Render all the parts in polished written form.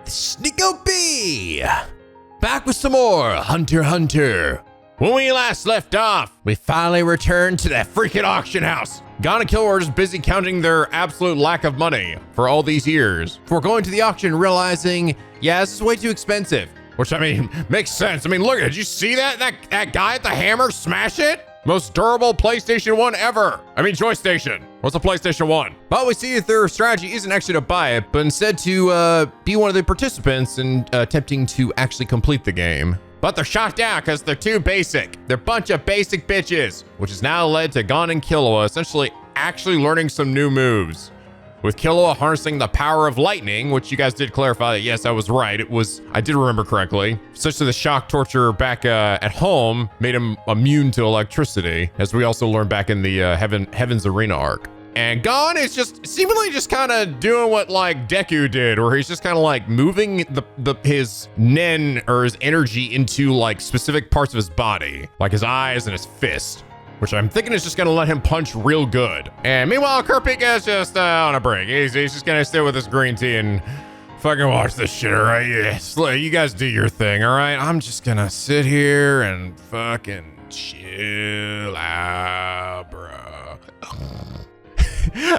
NicoB! Back with some more Hunter x Hunter. When we last left off, we finally returned to that freaking auction house. Gon and Killua are just busy counting their absolute lack of money for all these years before going to the auction, realizing, yeah, this is way too expensive. Which, I mean, makes sense. I mean, look, did you see that? That guy at the hammer smash it? Most durable PlayStation 1 ever. I mean, Joystation. What's a PlayStation 1? But we see that their strategy isn't actually to buy it, but instead to be one of the participants in attempting to actually complete the game. But they're shot down because they're too basic. They're a bunch of basic bitches, which has now led to Gon and Killua essentially actually learning some new moves. With Killua harnessing the power of lightning, which you guys did clarify that, yes, I was right. I did remember correctly. Such that the shock torture back at home made him immune to electricity, as we also learned back in the Heaven's Arena arc. And Gon is just seemingly just kind of doing what like Deku did, where he's just kind of like moving his nen or his energy into like specific parts of his body, like his eyes and his fist, which I'm thinking is just gonna let him punch real good. And meanwhile, Kurapika's just on a break. He's just gonna stay with his green tea and fucking watch this shit, all right? Yes, you guys do your thing, all right? I'm just gonna sit here and fucking chill out, bro.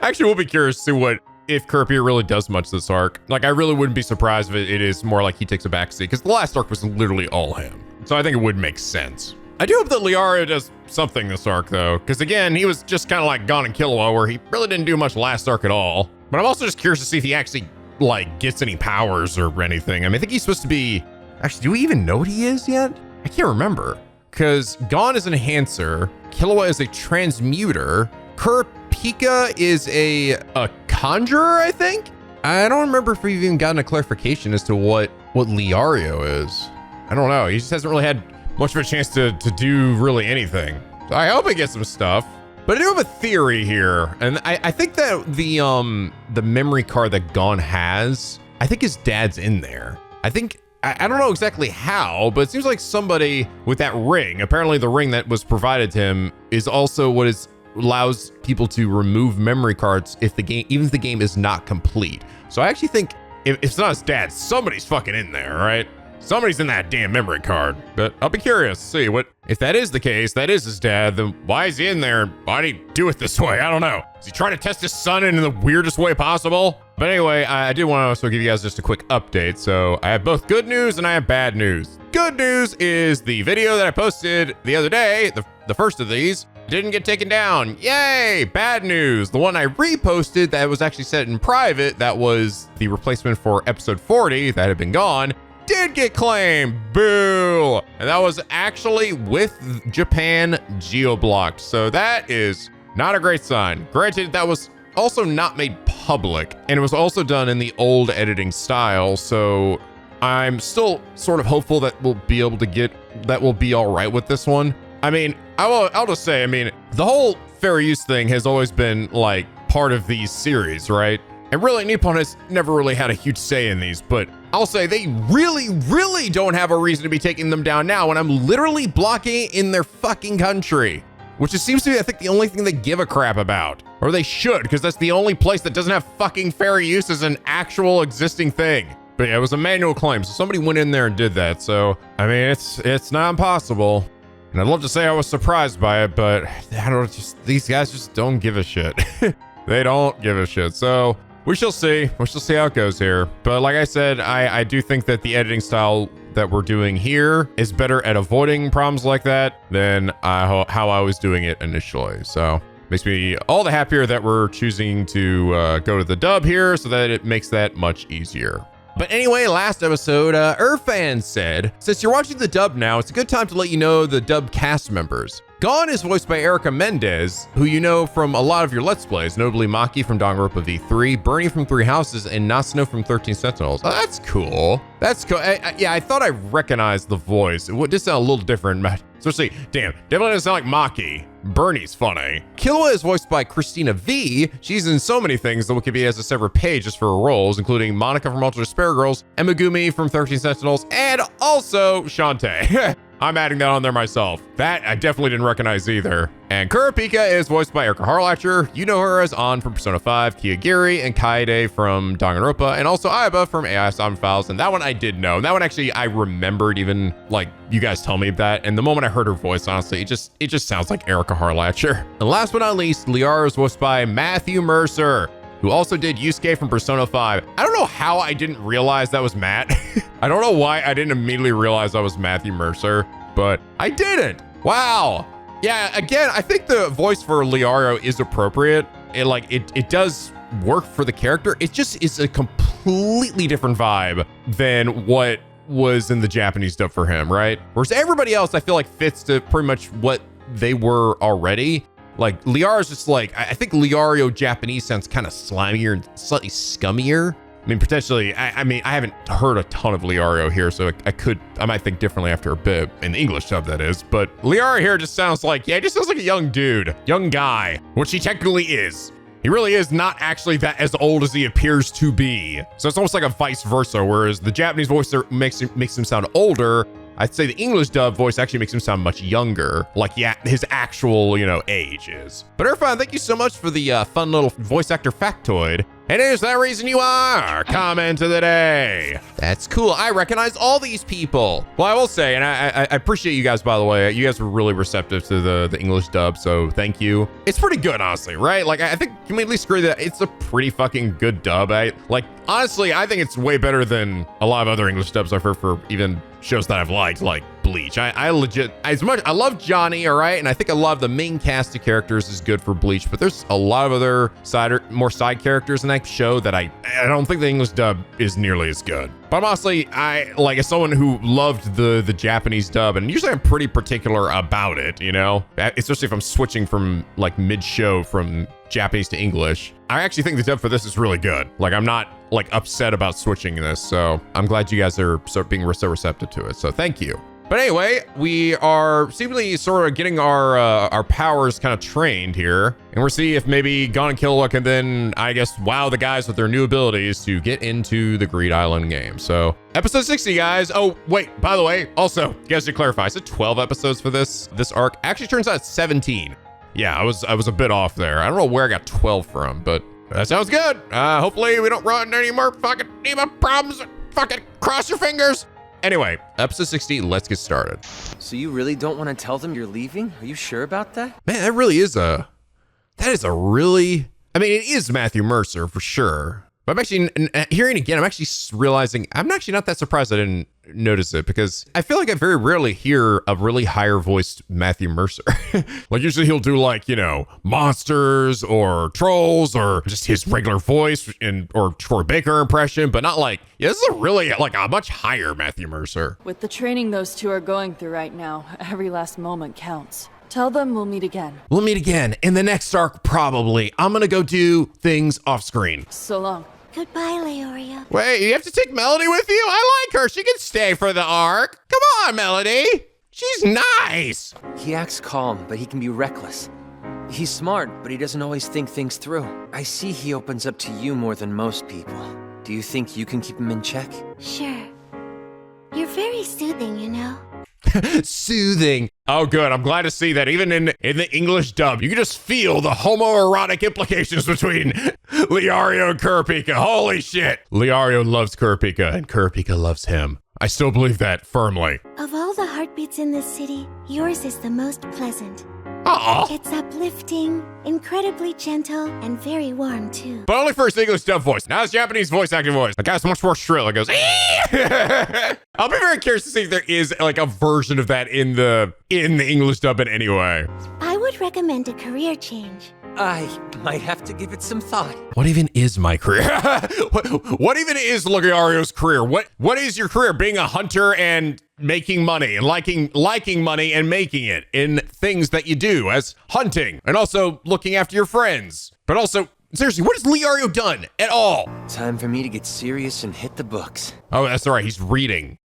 Actually, we'll be curious to see if Kurapika really does much this arc. Like, I really wouldn't be surprised if it is more like he takes a backseat, because the last arc was literally all him. So I think it would make sense. I do hope that Liario does something this arc, though, because again, he was just kind of like Gon and Killua, where he really didn't do much last arc at all. But I'm also just curious to see if he actually, like, gets any powers or anything. I mean, I think he's supposed to be... Actually, do we even know what he is yet? I can't remember. Because Gon is an enhancer, Killua is a transmuter, Kurapika is a conjurer, I think? I don't remember if we've even gotten a clarification as to what Liario is. I don't know. He just hasn't really had much of a chance to do really anything. So I hope he gets some stuff. But I do have a theory here. And I think that the memory card that Gon has, I think his dad's in there. I don't know exactly how, but it seems like somebody with that ring, apparently the ring that was provided to him, is also what allows people to remove memory cards even if the game is not complete. So I actually think if it's not his dad, somebody's fucking in there, right? Somebody's in that damn memory card. But I'll be curious to see if that is the case, that is his dad, then why is he in there? Why did he do it this way? I don't know. Is he trying to test his son in the weirdest way possible? But anyway, I did want to also give you guys just a quick update. So I have both good news and I have bad news. Good news is the video that I posted the other day, the first of these, didn't get taken down. Yay! Bad news. The one I reposted that was actually set in private, that was the replacement for episode 40 that had been gone, did get claimed. Boo! And that was actually with Japan geo-blocked. So that is not a great sign. Granted, that was also not made public, and it was also done in the old editing style. So I'm still sort of hopeful that we'll be all right with this one. I mean, I'll just say, I mean, the whole fair use thing has always been like part of these series, right? And really, Nippon has never really had a huge say in these, but I'll say they really, really don't have a reason to be taking them down now when I'm literally blocking it in their fucking country, which it seems to be, I think, the only thing they give a crap about. Or they should, because that's the only place that doesn't have fucking fair use as an actual existing thing. But yeah, it was a manual claim, so somebody went in there and did that. So, I mean, it's not impossible. And I'd love to say I was surprised by it, but these guys just don't give a shit. They don't give a shit. So we shall see. We shall see how it goes here. But like I said, I do think that the editing style that we're doing here is better at avoiding problems like that than how I was doing it initially. So makes me all the happier that we're choosing to go to the dub here so that it makes that much easier. But anyway, last episode, Irfan said, since you're watching the dub now, it's a good time to let you know the dub cast members. Gon is voiced by Erica Mendez, who you know from a lot of your Let's Plays, notably Maki from Danganronpa V3, Bernie from Three Houses, and Natsuno from 13 Sentinels. Oh, that's cool. That's cool. Yeah, I thought I recognized the voice. It did sound a little different, but especially, damn, definitely doesn't sound like Maki. Bernie's funny. Killua is voiced by Christina V. She's in so many things that Wikipedia has a separate page just for her roles, including Monica from Ultra Despair Girls, Emagumi from 13 Sentinels, and also Shantae. I'm adding that on there myself. That I definitely didn't recognize either. And Kurapika is voiced by Erica Harlacher. You know her as An from Persona 5, Kiyagiri, and Kaede from Danganronpa, and also Aiba from AI Sound Files. And that one I did know. And that one actually I remembered, even like you guys tell me that. And the moment I heard her voice, honestly, it just sounds like Erica Harlacher. And last but not least, Liara is voiced by Matthew Mercer, who also did Yusuke from Persona 5. I don't know how I didn't realize that was Matt. I don't know why I didn't immediately realize that was Matthew Mercer, but I didn't. Wow. Yeah, again, I think the voice for Liario is appropriate. It does work for the character. It just is a completely different vibe than what was in the Japanese dub for him, right? Whereas everybody else, I feel like fits to pretty much what they were already. Like Liara's just like, I think Liario Japanese sounds kind of slimier and slightly scummier. I mean, potentially, I mean, I haven't heard a ton of Liario here, so I might think differently after a bit, in the English dub that is, but Liario here just sounds like, yeah, he just sounds like a young dude, young guy, which he technically is. He really is not actually that as old as he appears to be. So it's almost like a vice versa, whereas the Japanese voice makes him sound older. I'd say the English dub voice actually makes him sound much younger, like yeah, his actual, age is. But Irfan, thank you so much for the fun little voice actor factoid. And is that reason you are comment of the day? That's cool. I recognize all these people. Well, I will say, and I appreciate you guys, by the way. You guys were really receptive to the English dub, so thank you. It's pretty good, honestly, right? Like, I think, can we at least agree that it's a pretty fucking good dub? Honestly, I think it's way better than a lot of other English dubs I've heard for even shows that I've liked, like Bleach. I love Johnny, all right, and I think a lot of the main cast of characters is good for Bleach, but there's a lot of other more side characters in that show that I don't think the English dub is nearly as good. But honestly, as someone who loved the Japanese dub, and usually I'm pretty particular about it, especially if I'm switching from like mid-show from Japanese to English. I actually think the dub for this is really good. Like, I'm not like upset about switching this, so I'm glad you guys are being so receptive to it, so thank you. But anyway, we are seemingly sort of getting our powers kind of trained here, and we're seeing if maybe Gon and Killua can then, I guess, wow the guys with their new abilities to get into the Greed Island game. So episode 60, guys. Oh wait, by the way, also, you guys should clarify, I said 12 episodes for this arc. Actually turns out it's 17. Yeah, I was a bit off there. I don't know where I got 12 from, but that sounds good. Hopefully we don't run into any more fucking Nima problems. Fucking cross your fingers. Anyway, episode 60, let's get started. So you really don't want to tell them you're leaving? Are you sure about that? Man, that is Matthew Mercer for sure. But I'm actually, hearing it again, I'm actually realizing, I'm actually not that surprised I didn't notice it, because I feel like I very rarely hear a really higher voiced Matthew Mercer. Like usually he'll do like, monsters or trolls or just his regular voice or Troy Baker impression, but not like, yeah, this is a really like a much higher Matthew Mercer. With the training those two are going through right now, every last moment counts. Tell them we'll meet again. We'll meet again in the next arc, probably. I'm gonna go do things off screen. So long. Goodbye, Leoria. Wait, you have to take Melody with you? I like her. She can stay for the arc. Come on, Melody. She's nice. He acts calm, but he can be reckless. He's smart, but he doesn't always think things through. I see he opens up to you more than most people. Do you think you can keep him in check? Sure. You're very soothing, Soothing. Oh, good. I'm glad to see that even in the English dub, you can just feel the homoerotic implications between Liario and Kurapika. Holy shit. Liario loves Kurapika and Kurapika loves him. I still believe that firmly. Of all the heartbeats in this city, yours is the most pleasant. Aww. It's uplifting, incredibly gentle, and very warm, too. But only for his English dub voice. Now his Japanese voice acting voice. The guy's much more shrill. It goes, I'll be very curious to see if there is like a version of that in the English dub in any way. I would recommend a career change. I might have to give it some thought. What even is my career? what even is Liario's career? What is your career? Being a hunter and making money and liking money and making it in things that you do as hunting and also looking after your friends. But also, seriously, what has Liario done at all? Time for me to get serious and hit the books. Oh, that's all right. He's reading.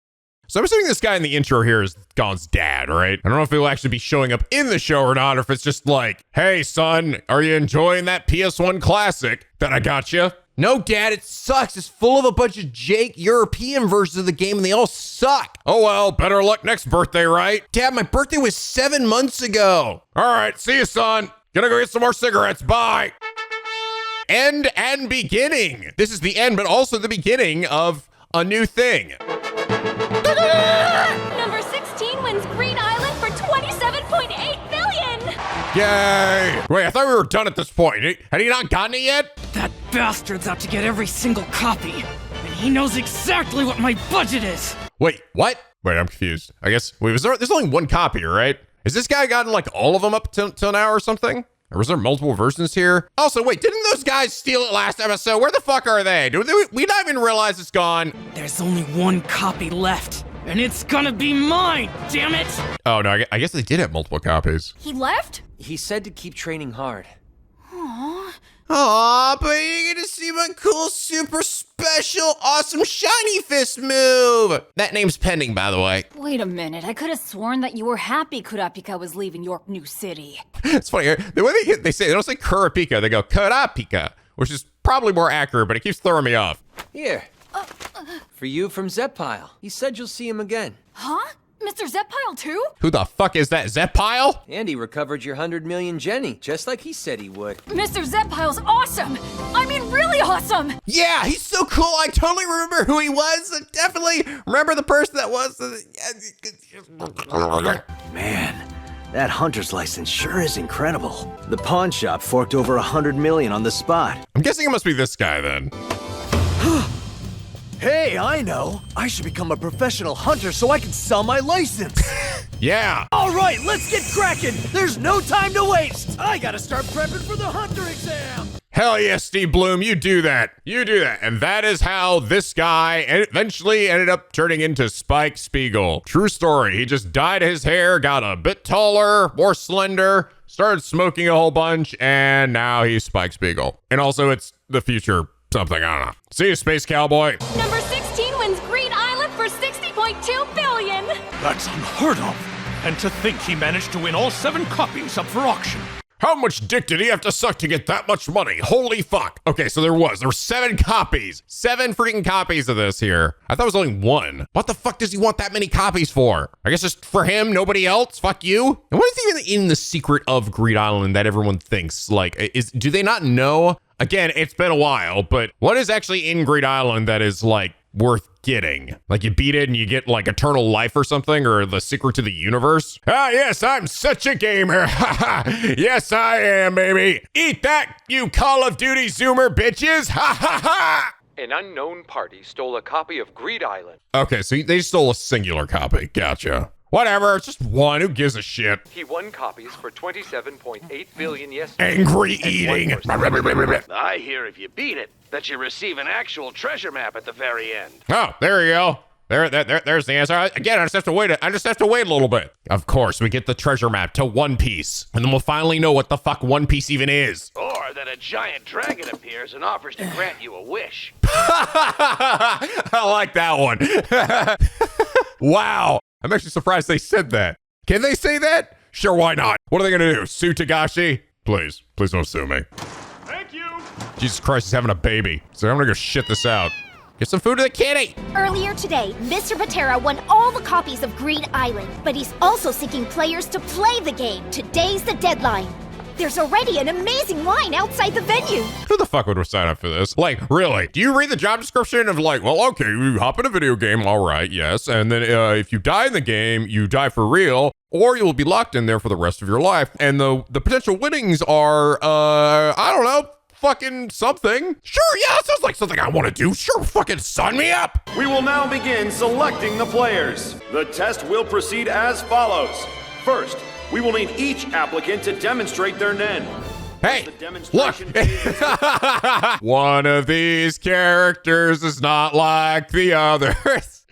So I'm assuming this guy in the intro here is Gon's dad, right? I don't know if he'll actually be showing up in the show or not, or if it's just like, hey, son, are you enjoying that PS1 classic that I got you? No, Dad, it sucks. It's full of a bunch of Jake European versions of the game and they all suck. Oh well, better luck next birthday, right? Dad, my birthday was 7 months ago. All right, see you, son. Gonna go get some more cigarettes. Bye. End and beginning. This is the end, but also the beginning of a new thing. Number 16 wins Green Island for 27.8 billion! Yay! Wait, I thought we were done at this point. Had he not gotten it yet? That bastard's out to get every single copy, and he knows exactly what my budget is. Wait, what? Wait, I'm confused. I guess, wait, there's only one copy, right? Has this guy gotten like all of them up till now or something? Or was there multiple versions here? Also, wait, didn't those guys steal it last episode? Where the fuck are they? We not even realize it's gone. There's only one copy left, and it's gonna be mine, damn it! Oh no, I guess they did have multiple copies. He left? He said to keep training hard. Aw, but you're gonna see my cool, super special, awesome shiny fist move. That name's pending, by the way. Wait a minute, I could have sworn that you were happy Kurapika was leaving York New City. It's funny, the way they don't say Kurapika, they go Kurapika, which is probably more accurate, but it keeps throwing me off. Here. For you from Zepile. He said you'll see him again. Huh? Mr. Zepile too? Who the fuck is that, Zepile? And he recovered your 100 million Jenny, just like he said he would. Mr. Zepile's awesome! I mean really awesome! Yeah, he's so cool. I totally remember who he was. I definitely remember the person that was. Man, that hunter's license sure is incredible. The pawn shop forked over 100 million on the spot. I'm guessing it must be this guy then. Hey, I know. I should become a professional hunter so I can sell my license. Yeah. All right, let's get cracking. There's no time to waste. I gotta start prepping for the hunter exam. Hell yeah, Steve Bloom, you do that. You do that. And that is how this guy eventually ended up turning into Spike Spiegel. True story. He just dyed his hair, got a bit taller, more slender, started smoking a whole bunch, and now he's Spike Spiegel. And also it's the future something, I don't know. See you, Space Cowboy. Number 16 wins Green Island for 60.2 billion! That's unheard of. And to think he managed to win all 7 copies up for auction. How much dick did he have to suck to get that much money? Holy fuck. Okay, so there were 7 copies. 7 freaking copies of this here. I thought it was only 1. What the fuck does he want that many copies for? I guess just for him, nobody else? Fuck you? And what is even in the secret of Greed Island that everyone thinks? Like, do they not know? Again, it's been a while, but what is actually in Greed Island that is like worth getting? Like you beat it and you get like eternal life or something, or the secret to the universe? Ah, yes, I'm such a gamer. Yes, I am, baby. Eat that, you Call of Duty Zoomer bitches. Ha ha ha. An unknown party stole a copy of Greed Island. Okay, so they stole a singular copy. Gotcha. Whatever, it's just one. Who gives a shit? He won copies for 27.8 billion yesterday. Angry eating. I hear if you beat it, that you receive an actual treasure map at the very end. Oh, there you go. There's the answer. Again, I just have to wait a little bit. Of course, we get the treasure map to One Piece, and then we'll finally know what the fuck One Piece even is. Or that a giant dragon appears and offers to grant you a wish. I like that one. Wow. I'm actually surprised they said that. Can they say that? Sure, why not? What are they gonna do? Sue Tagashi? Please don't sue me. Thank you. Jesus Christ, he's having a baby. So I'm gonna go shit this out. Get some food to the kitty. Earlier today, Mr. Patera won all the copies of Green Island, but he's also seeking players to play the game. Today's the deadline. There's already an amazing line outside the venue. Who the fuck would sign up for this? Like, really? Do you read the job description of like, well, okay, you hop in a video game, all right, yes, and then if you die in the game, you die for real, or you'll be locked in there for the rest of your life. And the potential winnings are, I don't know, fucking something. Sure, yeah, that sounds like something I want to do. Sure, fucking sign me up. We will now begin selecting the players. The test will proceed as follows. First, we will need each applicant to demonstrate their nen. Hey, look! One of these characters is not like the others.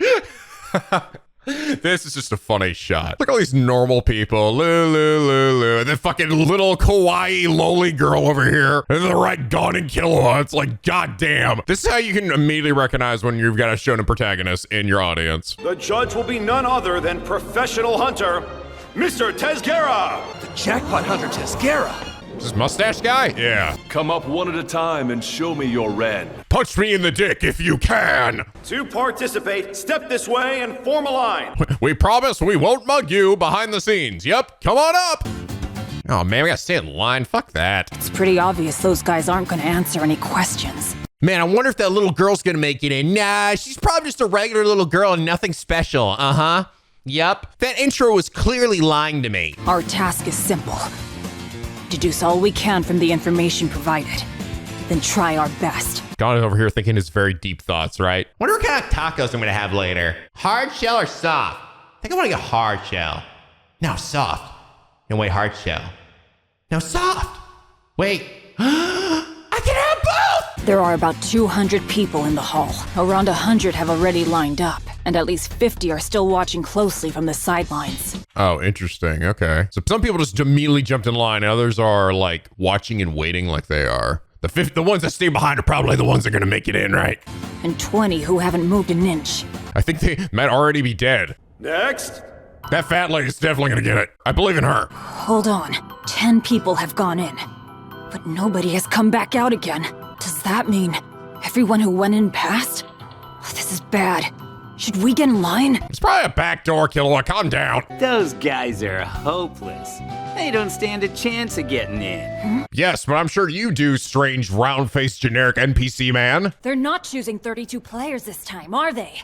This is just a funny shot. Look at all these normal people. Lou. And then fucking little kawaii loli girl over here. And the right Gon and Killua. It's like, goddamn. This is how you can immediately recognize when you've got a shonen protagonist in your audience. The judge will be none other than professional hunter, Mr. Tezgera. The jackpot hunter Tezgera. Is this mustache guy? Yeah. Come up one at a time and show me your Ren. Punch me in the dick if you can. To participate, step this way and form a line. We promise we won't mug you behind the scenes. Yep, come on up. Oh man, we gotta stay in line. Fuck that. It's pretty obvious those guys aren't gonna answer any questions. Man, I wonder if that little girl's gonna make it in. Nah, she's probably just a regular little girl and nothing special. Uh-huh. Yep. That intro was clearly lying to me. Our task is simple. Deduce all we can from the information provided. Then try our best. Gon is over here thinking his very deep thoughts, right? Wonder what kind of tacos I'm gonna have later. Hard shell or soft? I think I wanna get hard shell. No, soft. No, wait, hard shell. No, soft. Wait. I can have both! There are about 200 people in the hall. Around 100 have already lined up, and at least 50 are still watching closely from the sidelines. Oh, interesting. Okay. So some people just immediately jumped in line, and others are like watching and waiting like they are. The ones that stay behind are probably the ones that are gonna make it in, right? And 20 who haven't moved an inch. I think they might already be dead. Next. That fat lady's definitely gonna get it. I believe in her. Hold on. 10 people have gone in, but nobody has come back out again. Does that mean everyone who went in passed? Oh, this is bad. Should we get in line? It's probably a back door, Killua. Calm down. Those guys are hopeless. They don't stand a chance of getting in. Yes, but I'm sure you do, strange, round-faced, generic NPC man. They're not choosing 32 players this time, are they?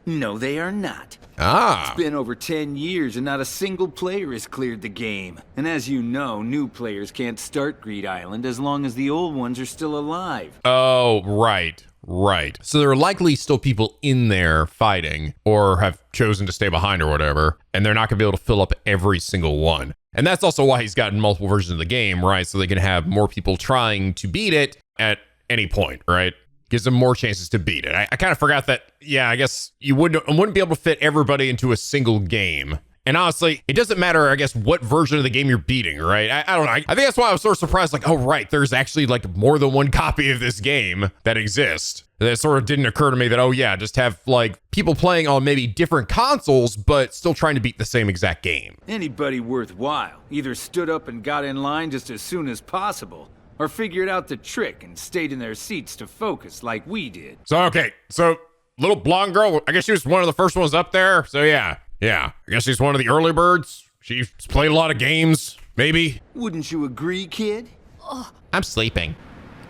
No, they are not. Ah. It's been over 10 years and not a single player has cleared the game. And as you know, new players can't start Greed Island as long as the old ones are still alive. Oh, right. Right. So there are likely still people in there fighting or have chosen to stay behind or whatever, and they're not going to be able to fill up every single one. And that's also why he's gotten multiple versions of the game, right? So they can have more people trying to beat it at any point, right? Gives them more chances to beat it. I kind of forgot that, yeah, I guess you wouldn't be able to fit everybody into a single game. And honestly, it doesn't matter, I guess, what version of the game you're beating, right? I don't know. I think that's why I was sort of surprised, like, oh, right, there's actually like more than one copy of this game that exists. That sort of didn't occur to me that, oh yeah, just have like people playing on maybe different consoles, but still trying to beat the same exact game. Anybody worthwhile either stood up and got in line just as soon as possible, or figured out the trick and stayed in their seats to focus like we did. So, okay, so little blonde girl, I guess she was one of the first ones up there. So yeah, I guess she's one of the early birds. She's played a lot of games, maybe. Wouldn't you agree, kid? I'm sleeping.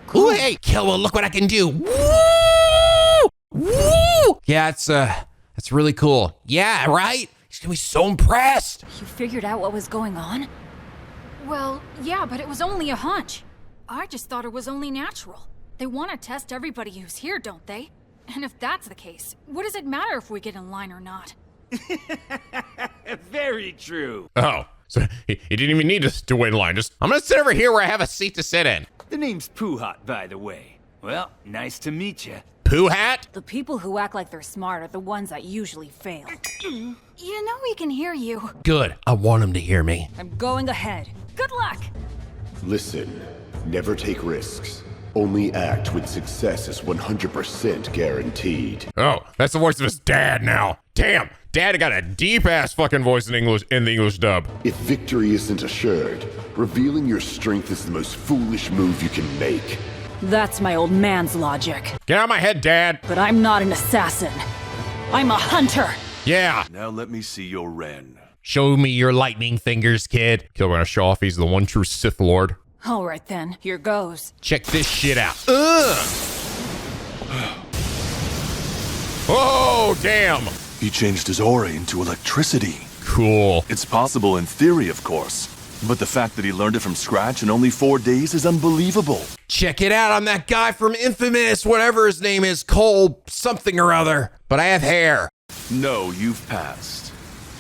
Cool. Ooh, hey, Killua, look what I can do. Woo! Woo! Yeah, that's really cool. Yeah, right? She's gonna be so impressed. You figured out what was going on? Well, yeah, but it was only a hunch. I just thought it was only natural. They want to test everybody who's here, don't they? And if that's the case, what does it matter if we get in line or not? Very true. Oh, so he didn't even need to wait in line. Just, I'm gonna sit over here where I have a seat to sit in. The name's Pooh Hat, by the way. Well, nice to meet you. Pooh Hat? The people who act like they're smart are the ones that usually fail. You know we can hear you. Good, I want him to hear me. I'm going ahead. Good luck. Listen, never take risks. Only act when success is 100% guaranteed. Oh, that's the voice of his dad now. Damn, Dad got a deep-ass fucking voice in English, in the English dub. If victory isn't assured, revealing your strength is the most foolish move you can make. That's my old man's logic. Get out of my head, Dad. But I'm not an assassin. I'm a hunter. Yeah. Now let me see your Ren. Show me your lightning fingers, kid. Killua gonna show off he's the one true Sith Lord. All right then, here goes. Check this shit out. Ugh! Oh, damn! He changed his aura into electricity. Cool. It's possible in theory, of course. But the fact that he learned it from scratch in only 4 days is unbelievable. Check it out, I'm that guy from Infamous, whatever his name is, Cole something or other. But I have hair. No, you've passed.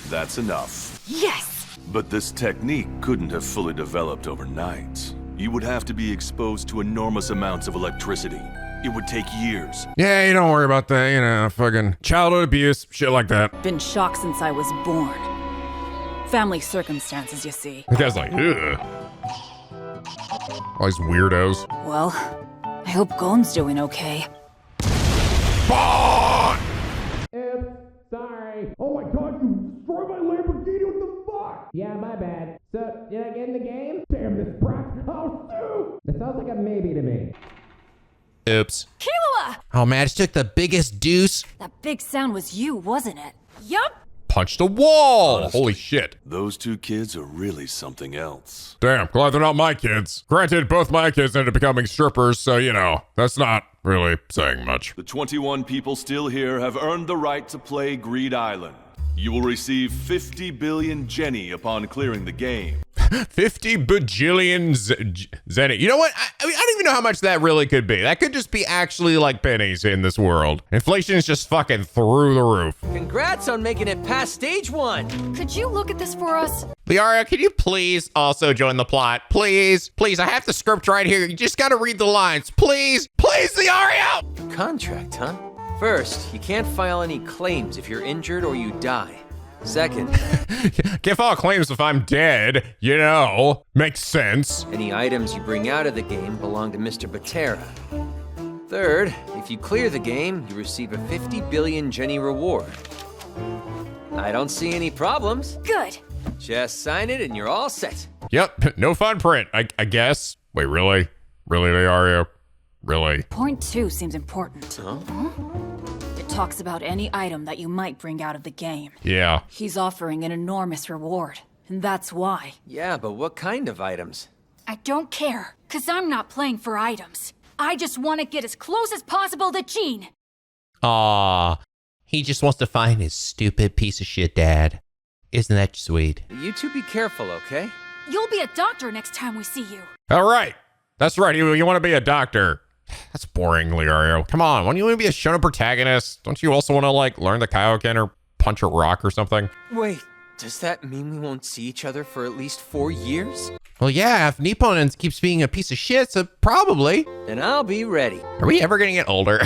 That's enough. Yes! But this technique couldn't have fully developed overnight. You would have to be exposed to enormous amounts of electricity. It would take years. Yeah, you don't worry about that, you know, fucking childhood abuse, shit like that. Been shocked since I was born. Family circumstances, you see. The guy's like, ugh. All these weirdos. Well, I hope Gon's doing okay. Sorry. Oh my god, you destroyed my Lamborghini, what the fuck? Yeah, my bad. So, did I get in the game? Damn this brat. Oh, sounds like a maybe to me. Oops. Killua! Oh man, I just took the biggest deuce. That big sound was you, wasn't it? Yup. Punched a wall. Honestly, Holy shit. Those two kids are really something else. Damn, glad they're not my kids. Granted, both my kids ended up becoming strippers, so you know, that's not really saying much. The 21 people still here have earned the right to play Greed Island. You will receive 50 billion Jenny upon clearing the game. 50 bajillion zenny. You know what? I mean, I don't even know how much that really could be. That could just be actually like pennies in this world. Inflation is just fucking through the roof. Congrats on making it past stage 1. Could you look at this for us? Liaria, can you please also join the plot? Please, please, I have the script right here. You just gotta read the lines. Please, please, Liaria! Contract, huh? First, you can't file any claims if you're injured or you die. Second, can't file claims if I'm dead, you know. Makes sense. Any items you bring out of the game belong to Mr. Patera. Third, if you clear the game, you receive a 50 billion Jenny reward. I don't see any problems. Good. Just sign it and you're all set. Yep, no fun print, I guess. Wait, really? Really, Liaria? Really? Point 2 seems important. Huh? It talks about any item that you might bring out of the game. Yeah. He's offering an enormous reward, and that's why. Yeah, but what kind of items? I don't care, 'cause I'm not playing for items. I just want to get as close as possible to Jean. Aw, he just wants to find his stupid piece of shit dad. Isn't that sweet? You two be careful, okay? You'll be a doctor next time we see you. All right. That's right. You want to be a doctor. That's boring, Liario. Come on. When you want to be a shonen protagonist, don't you also want to, like, learn the Kaioken or punch a rock or something? Wait, does that mean we won't see each other for at least 4 years? Well, yeah, if Nippon keeps being a piece of shit, so probably. Then I'll be ready. Are we ever gonna get older?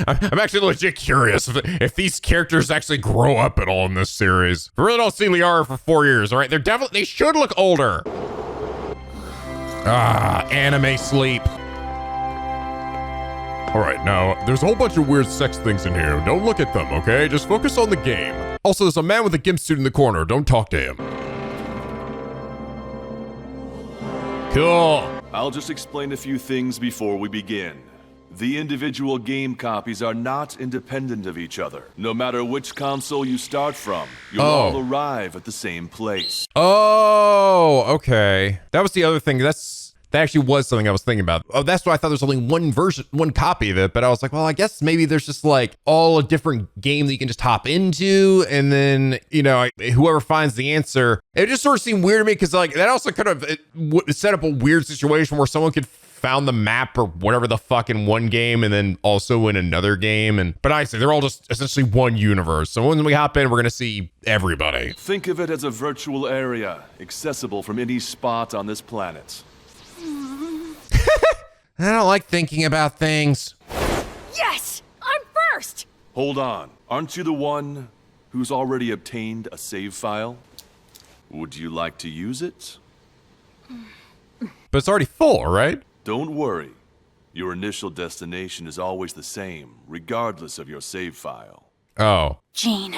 I'm actually legit curious if these characters actually grow up at all in this series. We really don't see Liara for 4 years, all right? They should look older. Anime sleep. All right, now, there's a whole bunch of weird sex things in here. Don't look at them, okay? Just focus on the game. Also, there's a man with a gimp suit in the corner. Don't talk to him. Cool. I'll just explain a few things before we begin. The individual game copies are not independent of each other. No matter which console you start from, you'll all arrive at the same place. Oh, okay. That was the other thing. That actually was something I was thinking about. Oh, that's why I thought there's only one version, one copy of it. But I was like, well, I guess maybe there's just like all a different game that you can just hop into. And then, you know, whoever finds the answer. It just sort of seemed weird to me because like that also kind of set up a weird situation where someone could found the map or whatever the fuck in one game and then also in another game. But I say they're all just essentially one universe. So when we hop in, we're going to see everybody. Think of it as a virtual area accessible from any spot on this planet. I don't like thinking about things. Yes! I'm first! Hold on. Aren't you the one who's already obtained a save file? Would you like to use it? But it's already full, right? Don't worry. Your initial destination is always the same, regardless of your save file. Oh. Jean,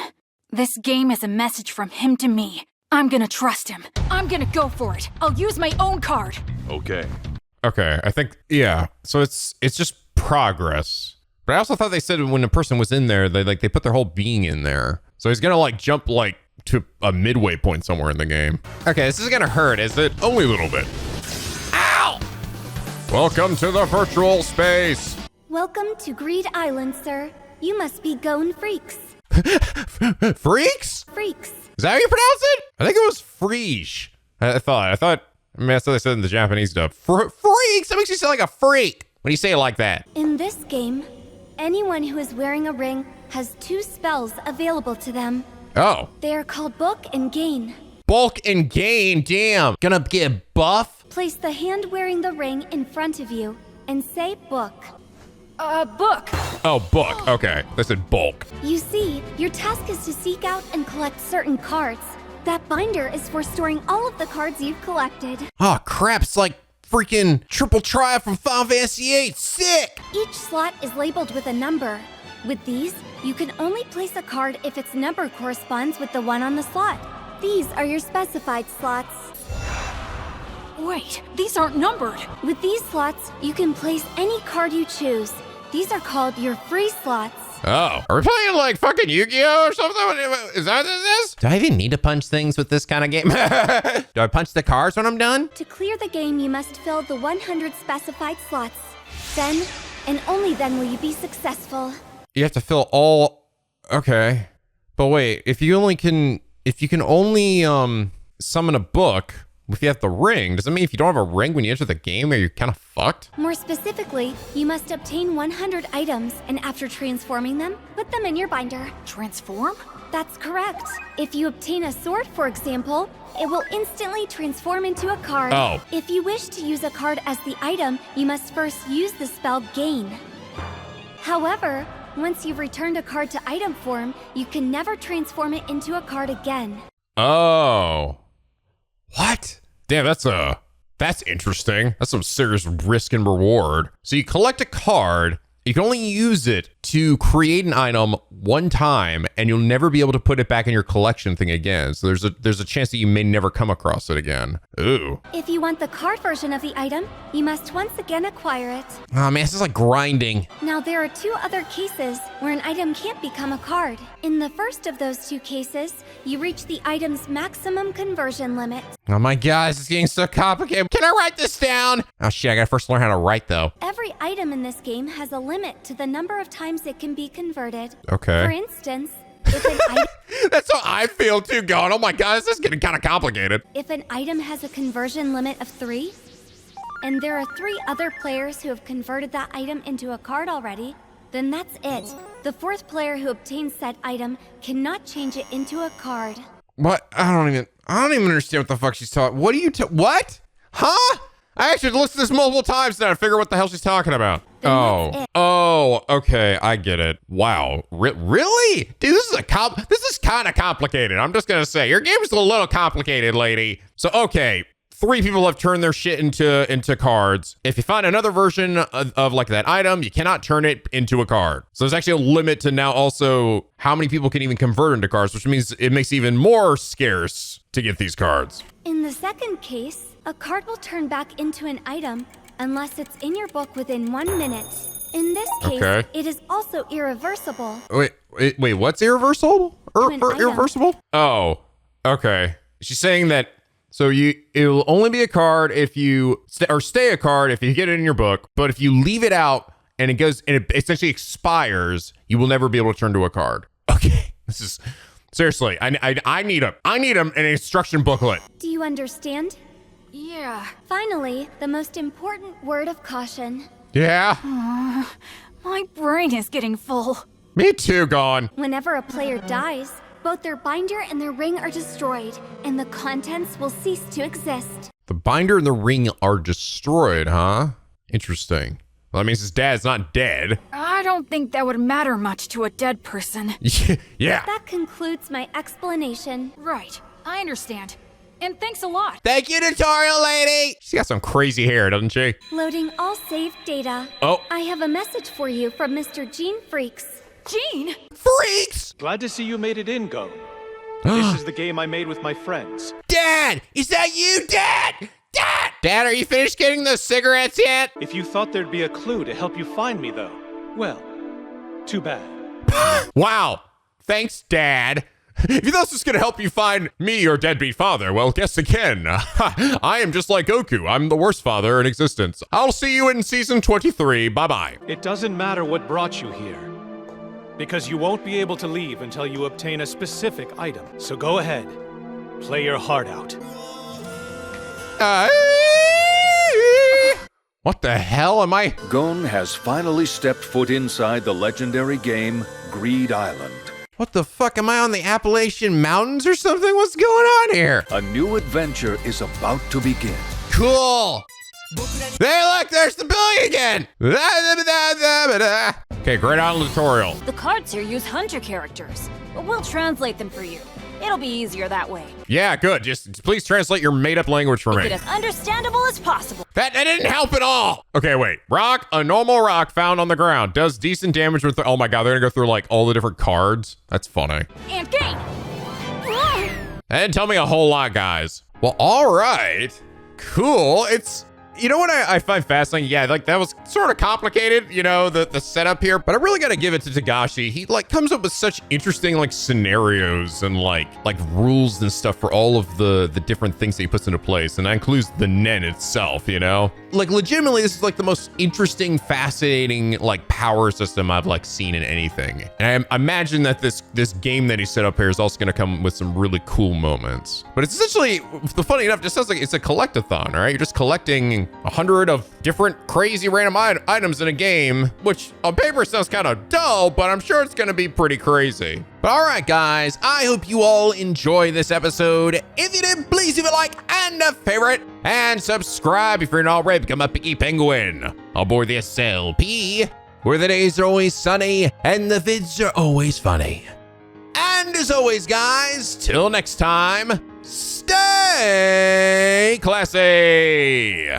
this game is a message from him to me. I'm gonna trust him. I'm gonna go for it. I'll use my own card. Okay. Okay, I think, yeah. So it's just progress. But I also thought they said when the person was in there, they put their whole being in there. So he's gonna like jump like to a midway point somewhere in the game. Okay, this is gonna hurt, is it? Only a little bit. Ow! Welcome to the virtual space. Welcome to Greed Island, sir. You must be Gon Freaks. Freaks? Freaks. Is that how you pronounce it? I think it was Freesh. I thought. I mean, that's what they said in the Japanese dub. Freaks! That makes you sound like a freak when you say it like that. In this game, anyone who is wearing a ring has 2 spells available to them. Oh. They are called Bulk and Gain. Bulk and Gain, damn. Gonna get buff? Place the hand wearing the ring in front of you and say book. Book. Oh, book. Okay. They said bulk. You see, your task is to seek out and collect certain cards. That binder is for storing all of the cards you've collected. Oh, crap. It's like freaking triple try from Final Fantasy VIII. Sick! Each slot is labeled with a number. With these, you can only place a card if its number corresponds with the one on the slot. These are your specified slots. Wait, these aren't numbered. With these slots, you can place any card you choose. These are called your free slots. Oh, are we playing like fucking Yu-Gi-Oh or something? Is that what this is? Do I even need to punch things with this kind of game? Do I punch the cards when I'm done? To clear the game, you must fill the 100 specified slots. Then, and only then will you be successful. You have to fill all, okay. But wait, if you can only summon a book, if you have the ring, does that mean if you don't have a ring when you enter the game, are you kind of fucked? More specifically, you must obtain 100 items, and after transforming them, put them in your binder. Transform? That's correct. If you obtain a sword, for example, it will instantly transform into a card. Oh. If you wish to use a card as the item, you must first use the spell Gain. However, once you've returned a card to item form, you can never transform it into a card again. Oh. What? Damn, that's interesting. That's some serious risk and reward. So you collect a card, you can only use it to create an item one time, and you'll never be able to put it back in your collection thing again. So there's a chance that you may never come across it again. Ooh. If you want the card version of the item, you must once again acquire it. Oh man, this is like grinding. Now there are two other cases where an item can't become a card. In the first of those two cases, you reach the item's maximum conversion limit. Oh my god, this is getting so complicated. Can I write this down? Oh shit, I gotta first learn how to write though. Every item in this game has a limit to the number of times it can be converted. Okay. For instance, if an item... That's how I feel too, Gon. Oh my god, this is getting kind of complicated. If an item has a conversion limit of 3, and there are 3 other players who have converted that item into a card already, then that's it. The 4th player who obtains said item cannot change it into a card. What? I don't even understand what the fuck she's talking. What are you what? Huh? I actually listened to this multiple times now to figure out what the hell she's talking about. Oh, okay, I get it. Wow, really? Dude, this is kind of complicated. I'm just gonna say, your game is a little complicated, lady. So, okay, 3 people have turned their shit into cards. If you find another version of like that item, you cannot turn it into a card. So there's actually a limit to now also how many people can even convert into cards, which means it makes it even more scarce to get these cards. In the second case, a card will turn back into an item unless it's in your book within 1 minute. In this case, It is also irreversible. Wait, what's irreversible? Irreversible? Oh, okay. She's saying that so it'll only be a card if you stay a card if you get it in your book, but if you leave it out and it essentially expires, you will never be able to turn to a card. Okay, this is seriously. I need an instruction booklet. Do you understand? Yeah. Finally, the most important word of caution. Yeah. My brain is getting full. Me too, Gon. Whenever a player dies, both their binder and their ring are destroyed, and the contents will cease to exist. The binder and the ring are destroyed, huh? Interesting. Well, that means his dad's not dead. I don't think that would matter much to a dead person. Yeah. That concludes my explanation. Right. I understand. And thanks a lot. Thank you, tutorial lady. She's got some crazy hair, doesn't she? Loading all saved data. Oh. I have a message for you from Mr. Gene Freaks. Gene? Freaks! Glad to see you made it in, Go. This is the game I made with my friends. Dad! Is that you, Dad? Dad! Dad, are you finished getting those cigarettes yet? If you thought there'd be a clue to help you find me, though, well, too bad. Wow. Thanks, Dad. If you thought this was going to help you find me, your deadbeat father, well, guess again. I am just like Goku. I'm the worst father in existence. I'll see you in season 23. Bye-bye. It doesn't matter what brought you here, because you won't be able to leave until you obtain a specific item. So go ahead, play your heart out. What the hell am I? Gon has finally stepped foot inside the legendary game, Greed Island. What the fuck? Am I on the Appalachian Mountains or something? What's going on here? A new adventure is about to begin. Cool. Hey, look, there's the building again. Okay, Great Island tutorial. The cards here use Hunter characters, but we'll translate them for you. It'll be easier that way. Yeah, good. Just please translate your made-up language for me. Make it as understandable as possible. That didn't help at all. Okay, wait. Rock, a normal rock found on the ground, does decent damage with oh my god, they're gonna go through like all the different cards. That's funny. And gain. That didn't tell me a whole lot, guys. Well, all right. cool. It's, you know what I find fascinating? Yeah, like that was sort of complicated, you know, the setup here, but I really got to give it to Togashi. He like comes up with such interesting like scenarios and like rules and stuff for all of the different things that he puts into place. And that includes the Nen itself, you know? Like legitimately, this is like the most interesting, fascinating like power system I've like seen in anything. And I imagine that this game that he set up here is also going to come with some really cool moments. But it's essentially, the funny enough, just sounds like it's a collectathon, right? You're just collecting 100 of different crazy random items in a game, which on paper sounds kind of dull, but I'm sure it's going to be pretty crazy. But all right, guys, I hope you all enjoy this episode. If you did, please leave a like and a favorite, and subscribe if you're not already. Become a picky penguin aboard the SLP, where the days are always sunny and the vids are always funny. And as always, guys, till next time, stay classy.